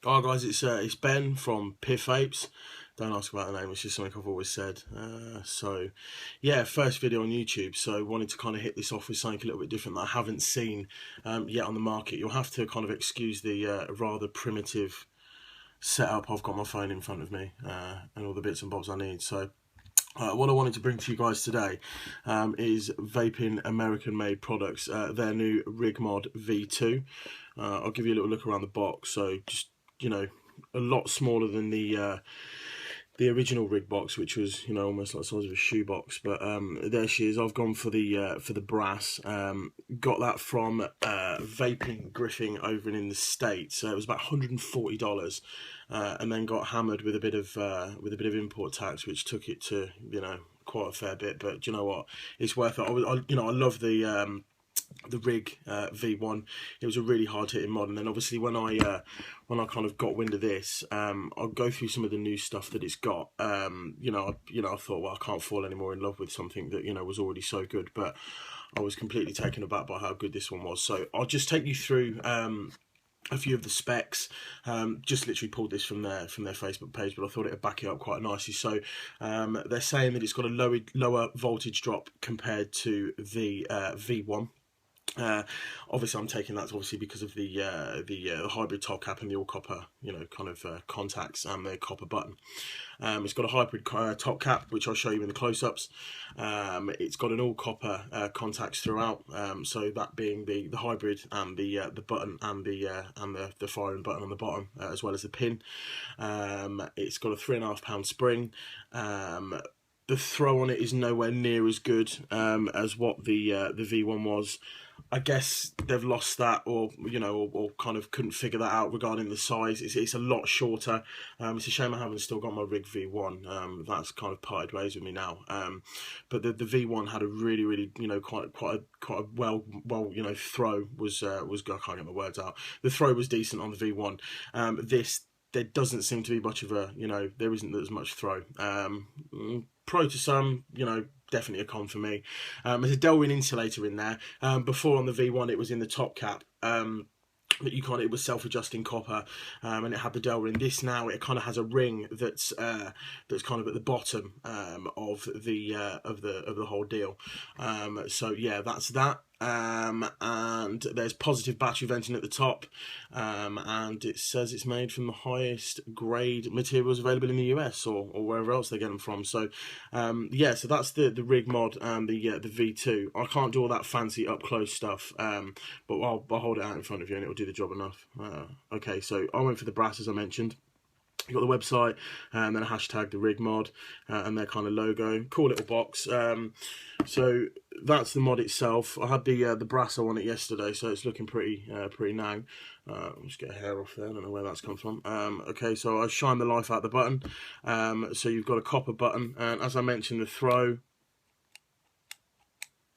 Hi guys, it's Ben from Piff Apes. Don't ask about the name; it's just something I've always said. Yeah, first video on YouTube. So wanted to kind of hit this off with something a little bit different that I haven't seen yet on the market. You'll have to kind of excuse the rather primitive setup. I've got my phone in front of me and all the bits and bobs I need. So. What I wanted to bring to you guys today is Vaping American-made products. Their new RigMod V2. I'll give you a little look around the box. So just a lot smaller than the original rig box, which was almost like the size of a shoebox. But there she is. I've gone for the brass. Got that from Vaping Griffing over in the States. It was about $140, and then got hammered with a bit of import tax, which took it to quite a fair bit. But do you know what? It's worth it. I love the rig V1. It was a really hard hitting mod, and then obviously when I kind of got wind of this, I'll go through some of the new stuff that it's got. I thought, well, I can't fall any more in love with something that was already so good, but I was completely taken aback by how good this one was. So I'll just take you through a few of the specs. Just literally pulled this from their Facebook page, but I thought it'd back it up quite nicely. So they're saying that it's got a lower voltage drop compared to the V1. Obviously I'm taking that obviously because of the hybrid top cap and the all copper contacts and the copper button. It's got a hybrid top cap, which I'll show you in the close-ups. It's got an all copper contacts throughout, so that being the hybrid and the button and the firing button on the bottom, as well as the pin. It's got a 3.5 pound spring. The throw on it is nowhere near as good as what the V1 was. I guess they've lost that, or kind of couldn't figure that out regarding the size. It's a lot shorter. It's a shame I haven't still got my Rig V1. That's kind of parted ways with me now. But the V1 had a really quite a well throw was good. I can't get my words out. The throw was decent on the V1. There doesn't seem to be much of a there isn't as much throw. Pro to some, definitely a con for me. There's a Delrin insulator in there. Before on the V1 it was in the top cap. That it was self-adjusting copper, and it had the Delrin. This now it kind of has a ring that's kind of at the bottom of the whole deal. So yeah, that's that. And there's positive battery venting at the top, and it says it's made from the highest grade materials available in the US or wherever else they get them from. So yeah, so that's the rig mod and the V2. I can't do all that fancy up close stuff, but I'll hold it out in front of you and it'll do the job enough. Okay, so I went for the brass, as I mentioned. You've got the website and then a hashtag, the rig mod, and their kind of logo. Cool little box. So that's the mod itself. I had the brass on it yesterday, so it's looking pretty now. I'll just get a hair off there. I don't know where that's come from. Okay, so I shine the life out the button. So you've got a copper button, and as I mentioned, the throw.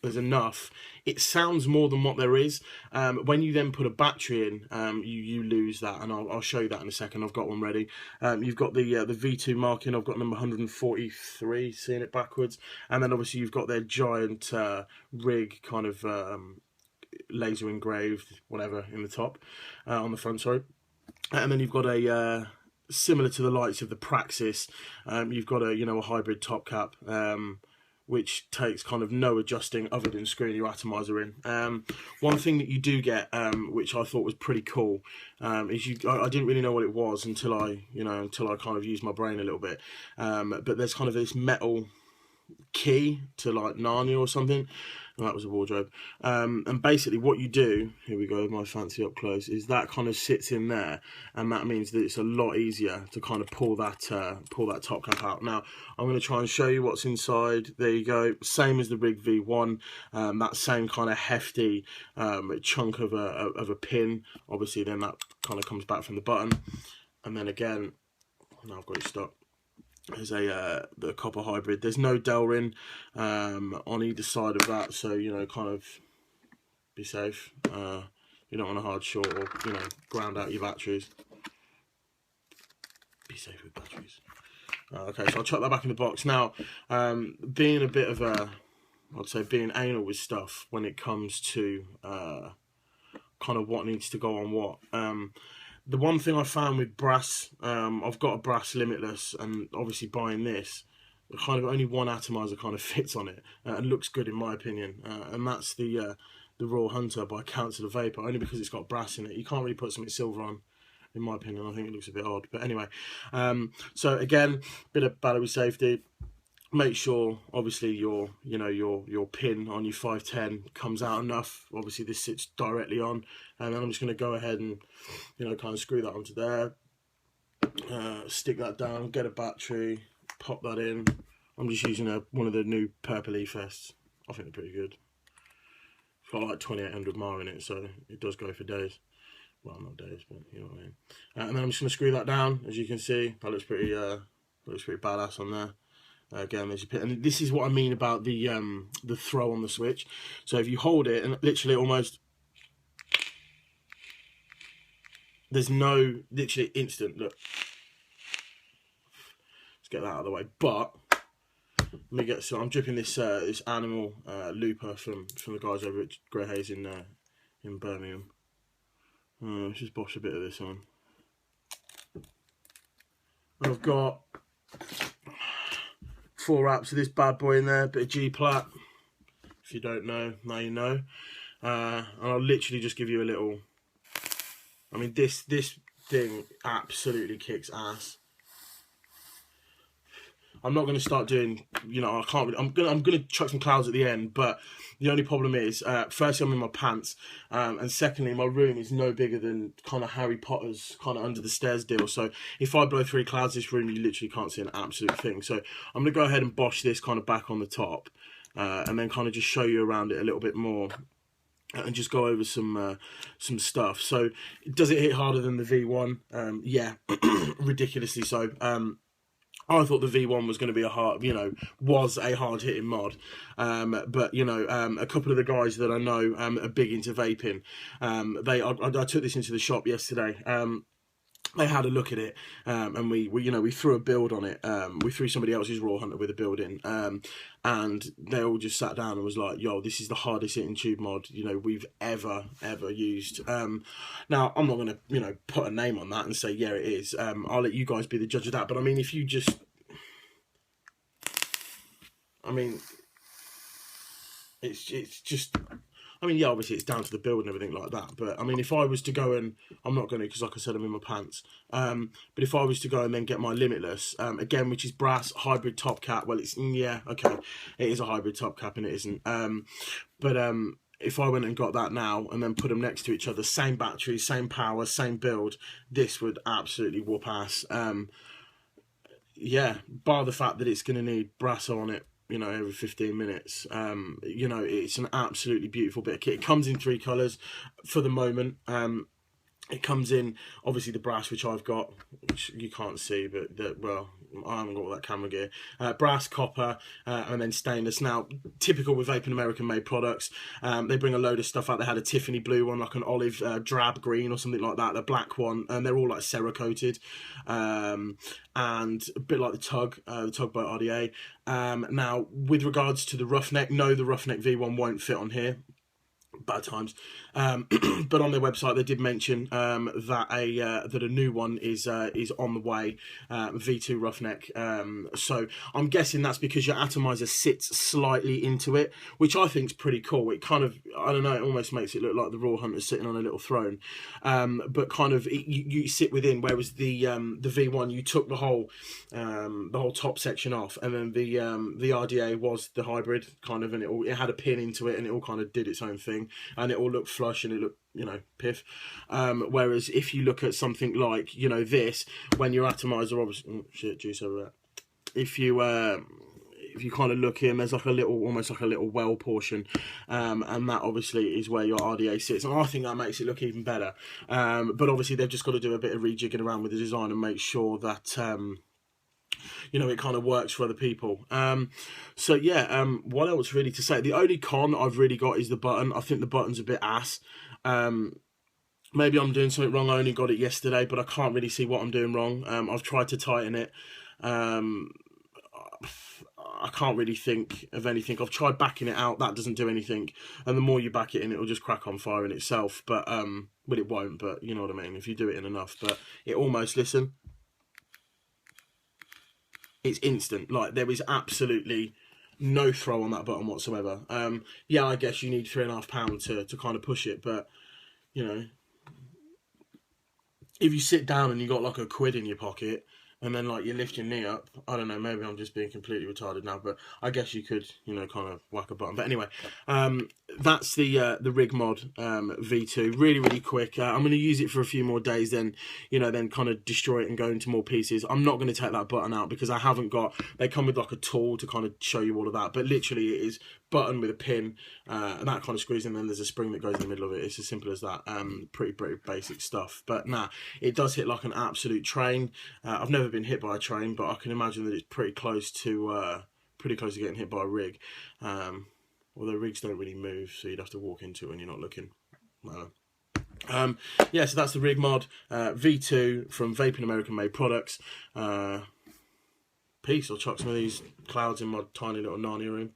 There's enough. It sounds more than what there is. When you then put a battery in, you lose that, and I'll show you that in a second. I've got one ready. You've got the V2 marking. I've got number 143, seeing it backwards, and then obviously you've got their giant rig kind of laser engraved whatever in the top, on the front, sorry, and then you've got a similar to the lights of the Praxis. You've got a hybrid top cap. Which takes kind of no adjusting other than screwing your atomizer in. One thing that you do get, which I thought was pretty cool, is I didn't really know what it was until I kind of used my brain a little bit. But there's kind of this metal key to like Narnia or something. That was a wardrobe. And basically what you do, here we go, my fancy up close, is that kind of sits in there, and that means that it's a lot easier to kind of pull that top cap out. Now I'm going to try and show you what's inside. There you go, same as the Rig V1, that same kind of hefty chunk of a pin. Obviously then that kind of comes back from the button, and then again, now I've got it stuck. There's the copper hybrid. There's no Delrin on either side of that, so kind of be safe. You don't want a hard short or ground out your batteries. Be safe with batteries. Okay, so I'll chuck that back in the box. Now, being a bit of I'd say being anal with stuff when it comes to kind of what needs to go on what. The one thing I found with brass, I've got a brass limitless, and obviously buying this, kind of only one atomizer kind of fits on it and looks good in my opinion, and that's the Royal Hunter by Council of Vapor, only because it's got brass in it. You can't really put something silver on, in my opinion. I think it looks a bit odd, but anyway. So again, bit of battery safety. Make sure, obviously, your pin on your 510 comes out enough. Obviously, this sits directly on, and then I'm just going to go ahead and, kind of screw that onto there. Stick that down, get a battery, pop that in. I'm just using one of the new Purple E-Fests. I think they're pretty good. It's got like 2800 mAh in it, so it does go for days. Well, not days, but you know what I mean. And then I'm just going to screw that down. As you can see, that looks pretty badass on there. Again, there's your pin, and this is what I mean about the throw on the switch. So if you hold it, and literally almost, there's no literally instant. Look, let's get that out of the way. But let me get. So I'm dripping this this Animal Looper from the guys over at Grey Haze in Birmingham. Let's just bosh a bit of this on. I've got 4 wraps of this bad boy in there, bit of G-Plat. If you don't know, now you know. And I'll literally just give you a little. I mean, this thing absolutely kicks ass. I'm not going to start doing, I can't really, I'm going to chuck some clouds at the end, but the only problem is, firstly, I'm in my pants, and secondly, my room is no bigger than kind of Harry Potter's kind of under the stairs deal. So if I blow 3 clouds this room, you literally can't see an absolute thing. So I'm going to go ahead and bosh this kind of back on the top, and then kind of just show you around it a little bit more, and just go over some stuff. So does it hit harder than the V1? Yeah, ridiculously so. I thought the V1 was going to be a hard hitting mod, but a couple of the guys that I know are big into vaping. I took this into the shop yesterday. They had a look at it, and we threw a build on it. We threw somebody else's Royal Hunter with a build in, and they all just sat down and was like, "Yo, this is the hardest hitting tube mod we've ever used." Now I'm not going to put a name on that and say yeah it is. I'll let you guys be the judge of that. But I mean, if you just, it's just. I mean, yeah, obviously it's down to the build and everything like that. But I mean, if I was to go and, I'm not going to, because like I said, I'm in my pants. But if I was to go and then get my Limitless, again, which is brass hybrid top cap. Well, yeah, okay, it is a hybrid top cap and it isn't. If I went and got that now and then put them next to each other, same battery, same power, same build, this would absolutely whoop ass. Yeah, bar the fact that it's going to need Brasso on it, every 15 minutes. It's an absolutely beautiful bit of kit. It comes in 3 colours for the moment. It comes in, obviously, the brass, which I've got, which you can't see, but I haven't got all that camera gear. Brass, copper, and then stainless. Now, typical with Vape American made products, they bring a load of stuff out. They had a Tiffany blue one, like an olive drab green or something like that, the black one, and they're all like Cerakoted, and a bit like the Tug by RDA. Now, with regards to the Roughneck, no, the Roughneck V1 won't fit on here. Bad times, but on their website they did mention that a new one is on the way, V2 Roughneck. So I'm guessing that's because your atomizer sits slightly into it, which I think is pretty cool. It kind of, I don't know, it almost makes it look like the Royal Hunter sitting on a little throne, but kind of you sit within. Whereas the V1, you took the whole top section off, and then the RDA was the hybrid kind of, and it had a pin into it, and it all kind of did its own thing. And it all looked flush and it looked, piff. Whereas if you look at something like, this, when your atomizer, obviously, oh, shit, juice over there. If you kind of look in, there's like almost like a little well portion, and that obviously is where your RDA sits, and I think that makes it look even better. But obviously they've just got to do a bit of rejigging around with the design and make sure that it kind of works for other people. So yeah, what else really to say? The only con I've really got is the button. I think the button's a bit ass. Maybe I'm doing something wrong. I only got it yesterday, but I can't really see what I'm doing wrong. I've tried to tighten it. I can't really think of anything. I've tried backing it out, that doesn't do anything, and the more you back it in, it'll just crack on fire in itself. But well, it won't, but you know what I mean, if you do it in enough. But it almost, listen, it's instant. Like, there is absolutely no throw on that button whatsoever. Yeah, I guess you need £3.5 to kind of push it, but you know, if you sit down and you got like £1 in your pocket, and then like you lift your knee up, I don't know, maybe I'm just being completely retarded now, but I guess you could, you know, kind of whack a button. But anyway, that's the RigMod V2. Really quick. I'm going to use it for a few more days, then, you know, then kind of destroy it and go into more pieces. I'm not going to take that button out because I haven't got, they come with like a tool to kind of show you all of that, but literally it is button with a pin, and that kind of screws, and then there's a spring that goes in the middle of it. It's as simple as that. Pretty basic stuff, but nah, it does hit like an absolute train. I've never been hit by a train, but I can imagine that it's pretty close to getting hit by a rig. Although rigs don't really move, so you'd have to walk into it when you're not looking. Yeah, so that's the RigMod V2 from Vaping American Made Products. Peace. I'll chuck some of these clouds in my tiny little Narnia room.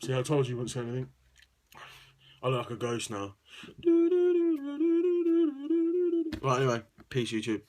See, I told you wouldn't say anything. I look like a ghost now. Right, anyway, peace, YouTube.